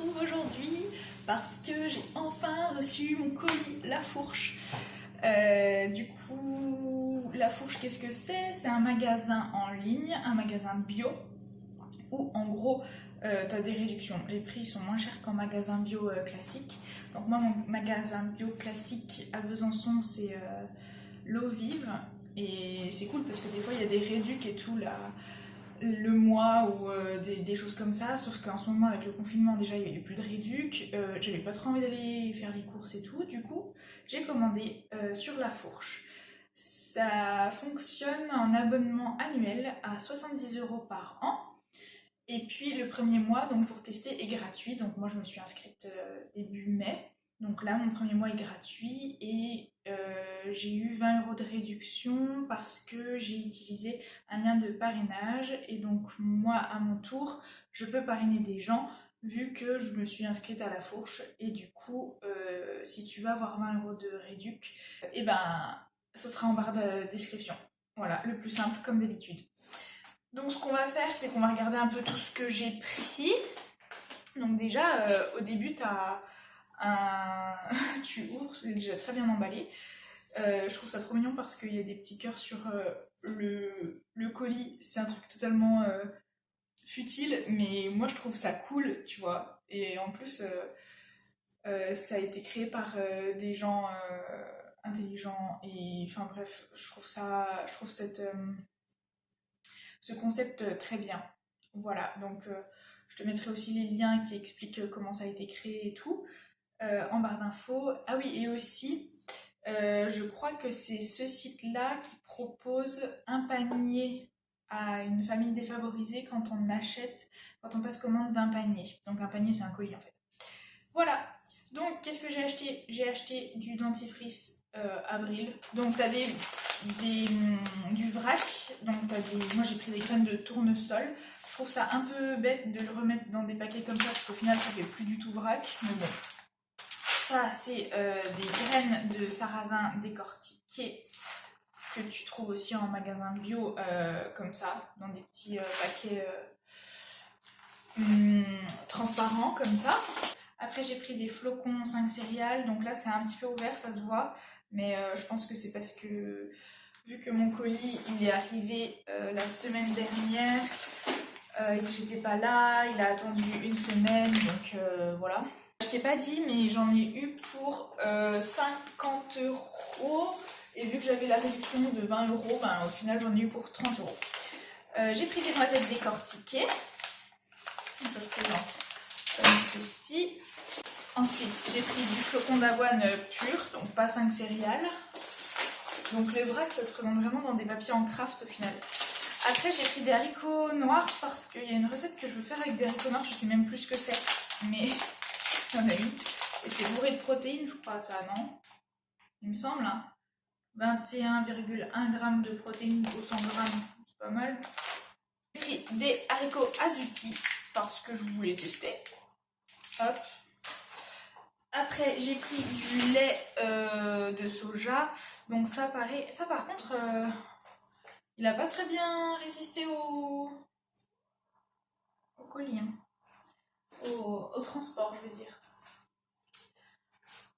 retrouve aujourd'hui parce que j'ai enfin reçu mon colis La Fourche. Du coup, La Fourche, qu'est-ce que c'est? C'est un magasin en ligne, un magasin bio, où en gros, tu as des réductions. Les prix sont moins chers qu'en magasin bio classique. Donc moi, mon magasin bio classique à Besançon, c'est l'eau vive. Et c'est cool parce que des fois, il y a des réducs et tout là. Le mois ou des choses comme ça, sauf qu'en ce moment avec le confinement déjà il n'y avait plus de réduc, j'avais pas trop envie d'aller faire les courses et tout, du coup j'ai commandé sur La Fourche. Ça fonctionne en abonnement annuel à 70 € par an, et puis le premier mois donc pour tester est gratuit, donc moi je me suis inscrite début mai. Donc là, mon premier mois est gratuit et j'ai eu 20 € de réduction parce que j'ai utilisé un lien de parrainage. Et donc moi, à mon tour, je peux parrainer des gens vu que je me suis inscrite à La Fourche. Et du coup, si tu veux avoir 20 € de réduc, et ben, ce sera en barre de description. Voilà, le plus simple comme d'habitude. Donc ce qu'on va faire, c'est qu'on va regarder un peu tout ce que j'ai pris. Donc déjà, au début, tu ouvres, c'est déjà très bien emballé. Je trouve ça trop mignon parce qu'il y a des petits cœurs sur le colis. C'est un truc totalement futile, mais moi je trouve ça cool, tu vois. Et en plus, ça a été créé par des gens intelligents. Et enfin bref, je trouve ce concept très bien. Voilà, donc je te mettrai aussi les liens qui expliquent comment ça a été créé et tout. En barre d'infos. Ah oui, et aussi, je crois que c'est ce site-là qui propose un panier à une famille défavorisée quand on passe commande d'un panier. Donc un panier, c'est un colis en fait. Voilà. Donc, qu'est-ce que j'ai acheté? J'ai acheté du dentifrice Avril. Donc, t'as du vrac. Donc, moi, j'ai pris des graines de tournesol. Je trouve ça un peu bête de le remettre dans des paquets comme ça parce qu'au final, ça fait plus du tout vrac. Mais bon. Ça, c'est des graines de sarrasin décortiquées que tu trouves aussi en magasin bio, comme ça, dans des petits paquets transparents, comme ça. Après, j'ai pris des flocons 5 céréales, donc là, c'est un petit peu ouvert, ça se voit. Mais je pense que c'est parce que, vu que mon colis, il est arrivé la semaine dernière, et que j'étais pas là, il a attendu une semaine, donc voilà. Je t'ai pas dit, mais j'en ai eu pour 50 €. Et vu que j'avais la réduction de 20 €, ben, au final, j'en ai eu pour 30 €. J'ai pris des noisettes décortiquées. Donc, ça se présente comme ceci. Ensuite, j'ai pris du flocon d'avoine pur, donc pas 5 céréales. Donc le vrac, ça se présente vraiment dans des papiers en craft au final. Après, j'ai pris des haricots noirs parce qu'il y a une recette que je veux faire avec des haricots noirs, je sais même plus ce que c'est, mais il y en a une. Et c'est bourré de protéines, je crois, ça, non? Il me semble, hein. 21,1 g de protéines au 100 g, c'est pas mal. J'ai pris des haricots azuki parce que je voulais tester. Hop. Après, j'ai pris du lait de soja. Donc ça, pareil. Ça, par contre, il n'a pas très bien résisté au colis, hein. Au transport, je veux dire.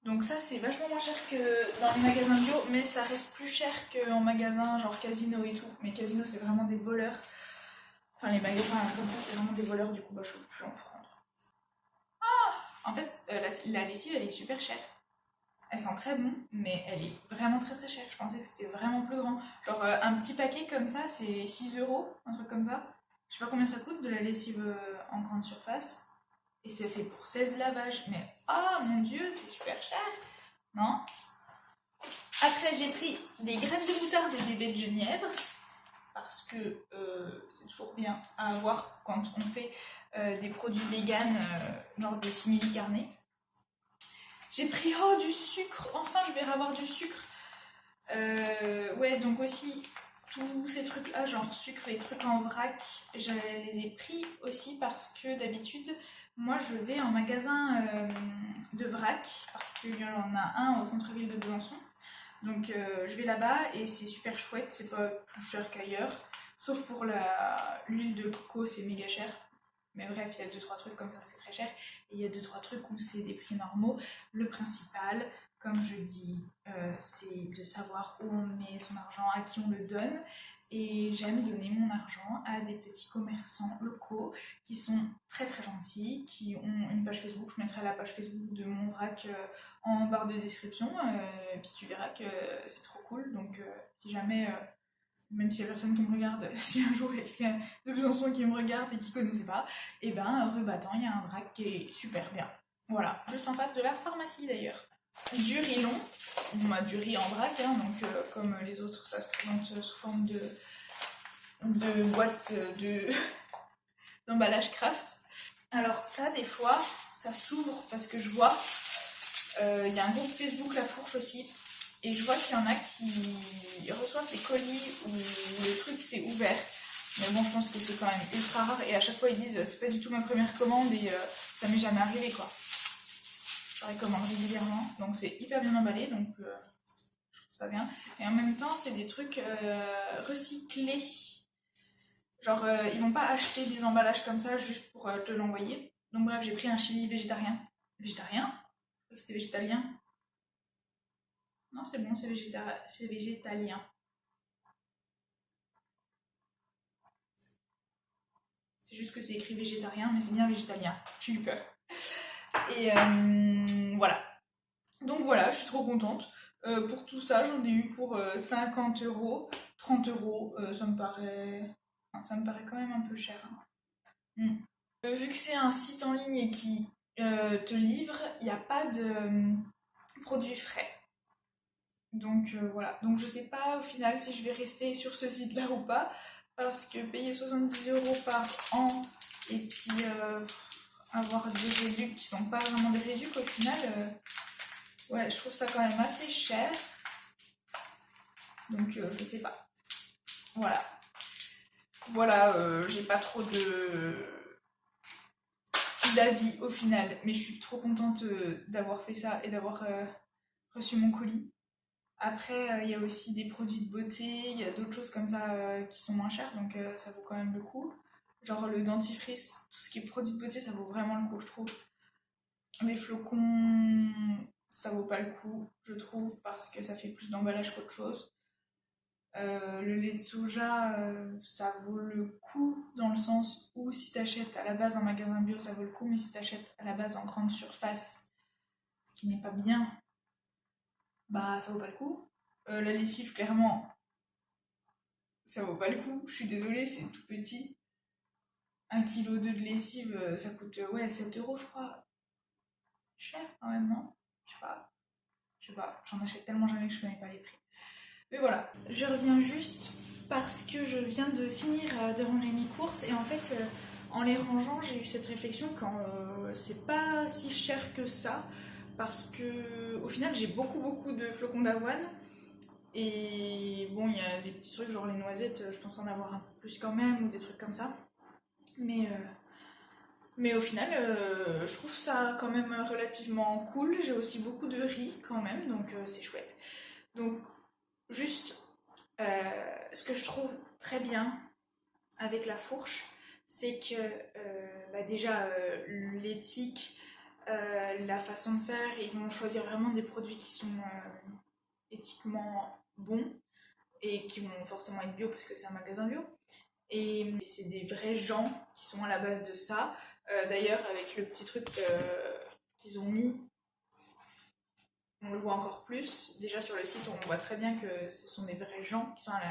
Donc ça, c'est vachement moins cher que dans les magasins bio, mais ça reste plus cher qu'en magasin genre Casino et tout. Mais Casino, c'est vraiment des voleurs. Enfin, les magasins comme ça, c'est vraiment des voleurs, du coup, bah, je peux plus en prendre. Ah, en fait, la lessive, elle est super chère. Elle sent très bon, mais elle est vraiment très très chère. Je pensais que c'était vraiment plus grand. Genre un petit paquet comme ça, c'est 6 €, un truc comme ça. Je sais pas combien ça coûte de la lessive en grande surface. Et c'est fait pour 16 lavages. Mais oh mon dieu, c'est super cher. Non? Après, j'ai pris des graines de moutarde et des baies de genièvre. Parce que c'est toujours bien à avoir quand on fait des produits véganes, genre des simili carnés. J'ai pris du sucre, enfin je vais avoir du sucre. Ouais, donc aussi tous ces trucs là, genre sucre et trucs en vrac, je les ai pris aussi parce que d'habitude, moi je vais en magasin de vrac, parce qu'il y en a un au centre-ville de Besançon. Donc je vais là-bas et c'est super chouette, c'est pas plus cher qu'ailleurs, sauf pour l'huile de coco, c'est méga cher. Mais bref, il y a 2-3 trucs comme ça, c'est très cher. Et il y a 2-3 trucs où c'est des prix normaux. Le principal, comme je dis, c'est de savoir où on met son argent, à qui on le donne. Et j'aime donner mon argent à des petits commerçants locaux qui sont très très gentils, qui ont une page Facebook. Je mettrai la page Facebook de mon vrac en barre de description. Et puis tu verras que c'est trop cool. Donc si jamais, même s'il y a personne qui me regarde, si un jour il y a quelqu'un de Besançon qui me regarde et qui ne connaissait pas, et ben Rebattant, il y a un vrac qui est super bien. Voilà, juste en face de la pharmacie d'ailleurs. Du riz long, on a du riz en vrac, hein, donc comme les autres, ça se présente sous forme de boîte d'emballage craft. Alors ça, des fois, ça s'ouvre parce que je vois, il y a un groupe Facebook La Fourche aussi, et je vois qu'il y en a qui reçoivent des colis où le truc s'est ouvert. Mais bon, je pense que c'est quand même ultra rare, et à chaque fois ils disent c'est pas du tout ma première commande et ça m'est jamais arrivé quoi. Je recommande régulièrement, donc c'est hyper bien emballé, donc je trouve ça bien. Et en même temps, c'est des trucs recyclés. Genre, ils vont pas acheter des emballages comme ça juste pour te l'envoyer. Donc bref, j'ai pris un chili végétarien. Végétarien? C'était végétalien? Non, c'est bon, c'est végétalien. C'est juste que c'est écrit végétarien, mais c'est bien végétalien. J'ai eu peur. Et voilà. Donc voilà, je suis trop contente. Pour tout ça, j'en ai eu pour 50 €, 30 €. Ça me paraît quand même un peu cher. Hein. Vu que c'est un site en ligne et qui te livre, il n'y a pas de produits frais. Donc voilà. Donc je sais pas au final si je vais rester sur ce site-là ou pas. Parce que payer 70 € par an et puis avoir des réducs qui sont pas vraiment des réducs au final, ouais, je trouve ça quand même assez cher. Donc je sais pas. Voilà. Voilà, j'ai pas trop d'avis au final, mais je suis trop contente d'avoir fait ça et d'avoir reçu mon colis. Après, il y a aussi des produits de beauté, il y a d'autres choses comme ça qui sont moins chères, donc ça vaut quand même le coup. Genre le dentifrice, tout ce qui est produit de beauté, ça vaut vraiment le coup, je trouve. Les flocons, ça vaut pas le coup, je trouve, parce que ça fait plus d'emballage qu'autre chose. Le lait de soja, ça vaut le coup dans le sens où si t'achètes à la base en magasin bio, ça vaut le coup, mais si t'achètes à la base en grande surface, ce qui n'est pas bien, bah ça vaut pas le coup. La lessive, clairement, ça vaut pas le coup. Je suis désolée, c'est tout petit. 1,2 kg de lessive, ça coûte ouais, 7 € je crois. Cher quand même, non? Je sais pas, j'en achète tellement jamais que je connais pas les prix. Mais voilà, je reviens juste parce que je viens de finir de ranger mes courses et en fait, en les rangeant, j'ai eu cette réflexion quand c'est pas si cher que ça parce que au final, j'ai beaucoup de flocons d'avoine et bon, il y a des petits trucs genre les noisettes, je pense en avoir un peu plus quand même ou des trucs comme ça. Mais au final, je trouve ça quand même relativement cool. J'ai aussi beaucoup de riz quand même, donc c'est chouette. Donc juste, ce que je trouve très bien avec la fourche, c'est que bah déjà l'éthique, la façon de faire, ils vont choisir vraiment des produits qui sont éthiquement bons et qui vont forcément être bio parce que c'est un magasin bio. Et c'est des vrais gens qui sont à la base de ça. D'ailleurs, avec le petit truc qu'ils ont mis, on le voit encore plus. Déjà sur le site, on voit très bien que ce sont des vrais gens qui sont à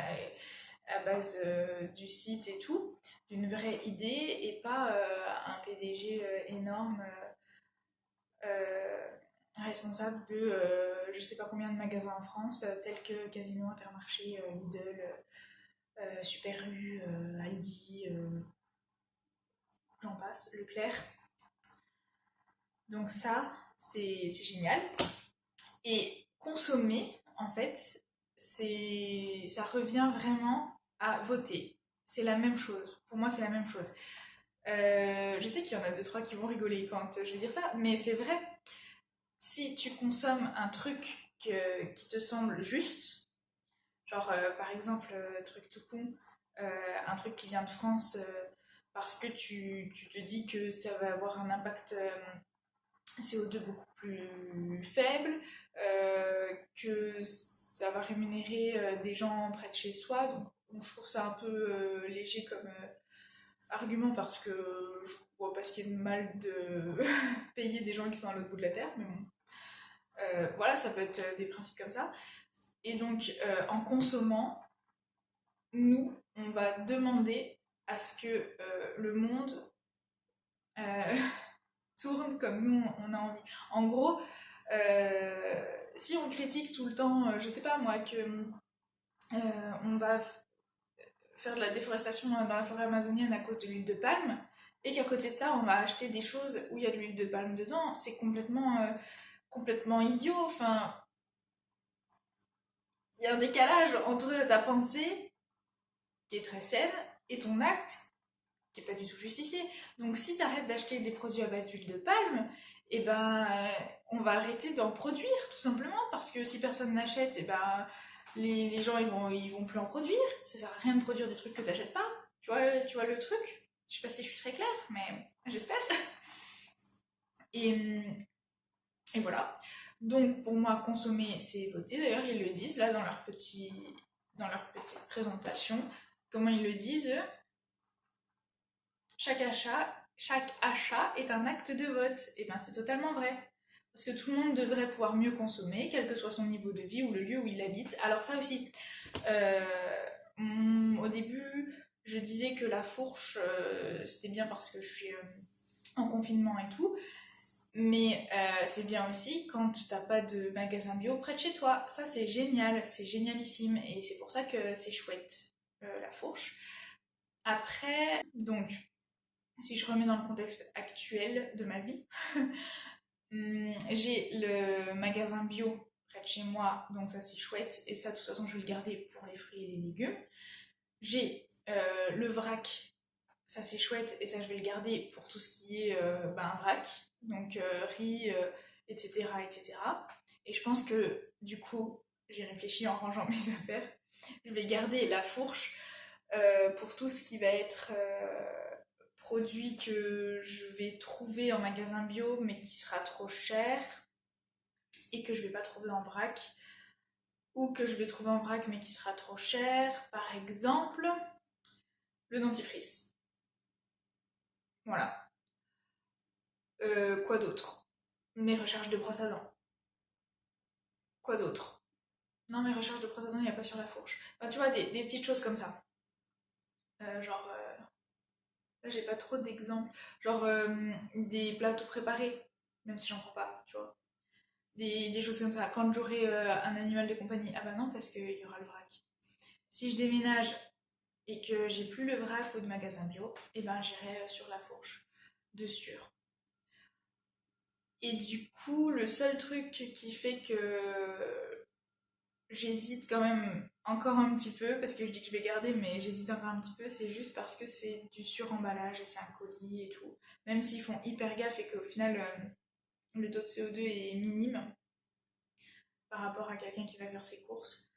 la base du site et tout, d'une vraie idée et pas un PDG énorme responsable de je sais pas combien de magasins en France, tels que Casino, Intermarché, Lidl, Super U, Aldi, j'en passe, Leclerc. Donc ça, c'est génial. Et consommer, en fait, ça revient vraiment à voter. C'est la même chose. Pour moi, c'est la même chose. Je sais qu'il y en a 2-3 qui vont rigoler quand je vais dire ça, mais c'est vrai. Si tu consommes un truc qui te semble juste, genre par exemple, truc tout con, un truc qui vient de France, parce que tu te dis que ça va avoir un impact CO2 beaucoup plus faible, que ça va rémunérer des gens près de chez soi. Donc je trouve ça un peu léger comme argument parce que je vois pas ce qui est mal de payer des gens qui sont à l'autre bout de la terre, mais bon. Voilà, ça peut être des principes comme ça. Et donc, en consommant, nous, on va demander à ce que le monde euh, tourne comme nous, on a envie. En gros, si on critique tout le temps, je sais pas moi, que on va faire de la déforestation dans la forêt amazonienne à cause de l'huile de palme, et qu'à côté de ça, on va acheter des choses où il y a de l'huile de palme dedans, c'est complètement idiot. Enfin, il y a un décalage entre ta pensée, qui est très saine, et ton acte, qui n'est pas du tout justifié. Donc si tu arrêtes d'acheter des produits à base d'huile de palme, eh ben, on va arrêter d'en produire, tout simplement, parce que si personne n'achète, eh ben, les gens ils vont plus en produire. Ça sert à rien de produire des trucs que tu n'achètes pas. Tu vois le truc? Je sais pas si je suis très claire, mais j'espère. Et, et voilà. Donc pour moi, consommer, c'est voter. D'ailleurs, ils le disent là dans dans leur petite présentation. Comment ils le disent eux? Chaque achat est un acte de vote. Et bien c'est totalement vrai. Parce que tout le monde devrait pouvoir mieux consommer, quel que soit son niveau de vie ou le lieu où il habite. Alors ça aussi, au début, je disais que la fourche, c'était bien parce que je suis en confinement et tout. Mais c'est bien aussi quand t'as pas de magasin bio près de chez toi. Ça c'est génial, c'est génialissime. Et c'est pour ça que c'est chouette, la fourche. Après, donc, si je remets dans le contexte actuel de ma vie, j'ai le magasin bio près de chez moi, donc ça c'est chouette, et ça de toute façon je vais le garder pour les fruits et les légumes. J'ai le vrac, ça c'est chouette, et ça je vais le garder pour tout ce qui est vrac, donc riz, etc., etc. Et je pense que du coup, j'ai réfléchi en rangeant mes affaires, je vais garder la fourche pour tout ce qui va être produit que je vais trouver en magasin bio mais qui sera trop cher et que je vais pas trouver en vrac, ou que je vais trouver en vrac mais qui sera trop cher. Par exemple, le dentifrice. Voilà. Quoi d'autre? Mes recherches de brosse à dents. Quoi d'autre? Non, mes recherches de brosse à dents, il n'y a pas sur la fourche. Enfin, tu vois, des petites choses comme ça. Genre, là, j'ai pas trop d'exemples. Genre, des plats tout préparés, même si j'en prends pas, tu vois. Des choses comme ça. Quand j'aurai un animal de compagnie, ah bah non, parce qu'il y aura le vrac. Si je déménage et que j'ai plus le vrac ou de magasin bio, et ben j'irai sur la fourche, de sûr. Et du coup, le seul truc qui fait que j'hésite quand même encore un petit peu, parce que je dis que je vais garder, mais j'hésite encore un petit peu, c'est juste parce que c'est du suremballage et c'est un colis et tout. Même s'ils font hyper gaffe et qu'au final, le taux de CO2 est minime par rapport à quelqu'un qui va faire ses courses,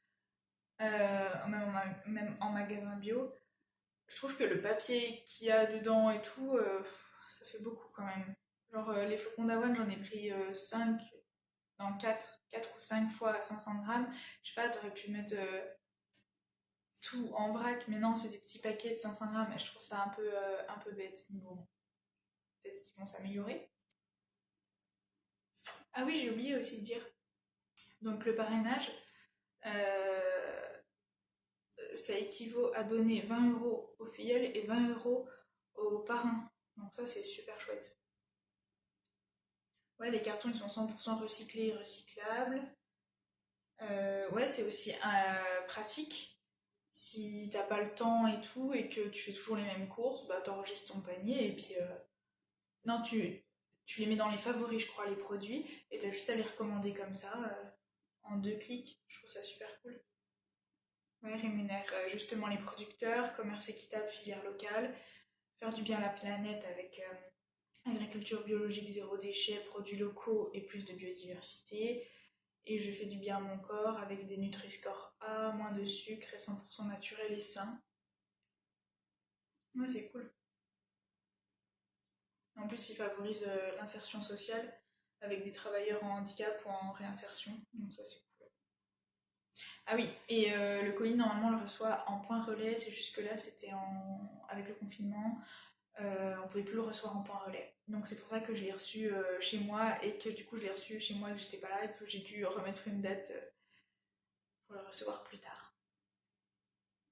même en magasin bio, je trouve que le papier qu'il y a dedans et tout, ça fait beaucoup quand même. Genre les flocons d'avoine, j'en ai pris 5, non 4 ou 5 fois à 500 grammes. Je sais pas, t'aurais pu mettre tout en vrac, mais non, c'est des petits paquets de 500 grammes et je trouve ça un peu bête. Mais bon, peut-être qu'ils vont s'améliorer. Ah oui, j'ai oublié aussi de dire. Donc le parrainage, euh, ça équivaut à donner 20 € aux filleuls et 20 € aux parrains. Donc ça, c'est super chouette. Ouais, les cartons, ils sont 100% recyclés et recyclables. Ouais, c'est aussi pratique. Si t'as pas le temps et tout, et que tu fais toujours les mêmes courses, bah t'enregistres ton panier, et puis... non, tu les mets dans les favoris, je crois, les produits, et t'as juste à les recommander comme ça, en 2 clics. Je trouve ça super cool. Ouais, rémunère justement les producteurs, commerce équitable, filière locale, faire du bien à la planète avec agriculture biologique, zéro déchet, produits locaux et plus de biodiversité. Et je fais du bien à mon corps avec des Nutri-Score A, moins de sucre et 100% naturel et sain. Ouais, c'est cool. En plus, il favorise l'insertion sociale avec des travailleurs en handicap ou en réinsertion. Donc ça, c'est cool. Ah oui, et le colis, normalement, on le reçoit en point relais. C'est juste que là, c'était avec le confinement. On pouvait plus le recevoir en point relais. Donc c'est pour ça que je l'ai reçu chez moi et que du coup je l'ai reçu chez moi et que j'étais pas là et que j'ai dû remettre une date pour le recevoir plus tard.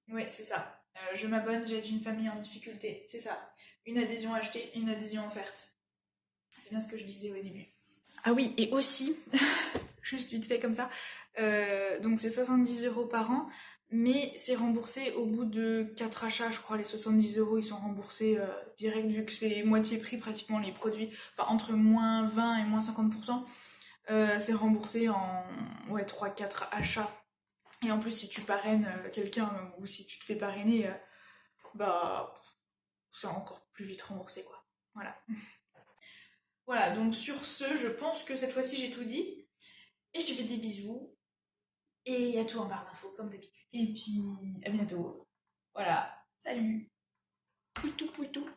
Ouais, c'est ça. Je m'abonne, j'aide une famille en difficulté. C'est ça. Une adhésion achetée, une adhésion offerte. C'est bien ce que je disais au début. Ah oui, et aussi, juste vite fait comme ça, donc c'est 70 € par an, mais c'est remboursé au bout de 4 achats, je crois. Les 70 € ils sont remboursés direct, vu que c'est moitié prix pratiquement les produits, enfin entre moins 20 et moins 50%, c'est remboursé en ouais, 3-4 achats. Et en plus, si tu parraines quelqu'un ou si tu te fais parrainer, bah c'est encore plus vite remboursé quoi. Voilà. Voilà, donc sur ce, je pense que cette fois-ci j'ai tout dit. Et je te fais des bisous. Et il y a tout en barre d'infos comme d'habitude. Et puis à bientôt. Voilà. Salut. Pouitou pouitou.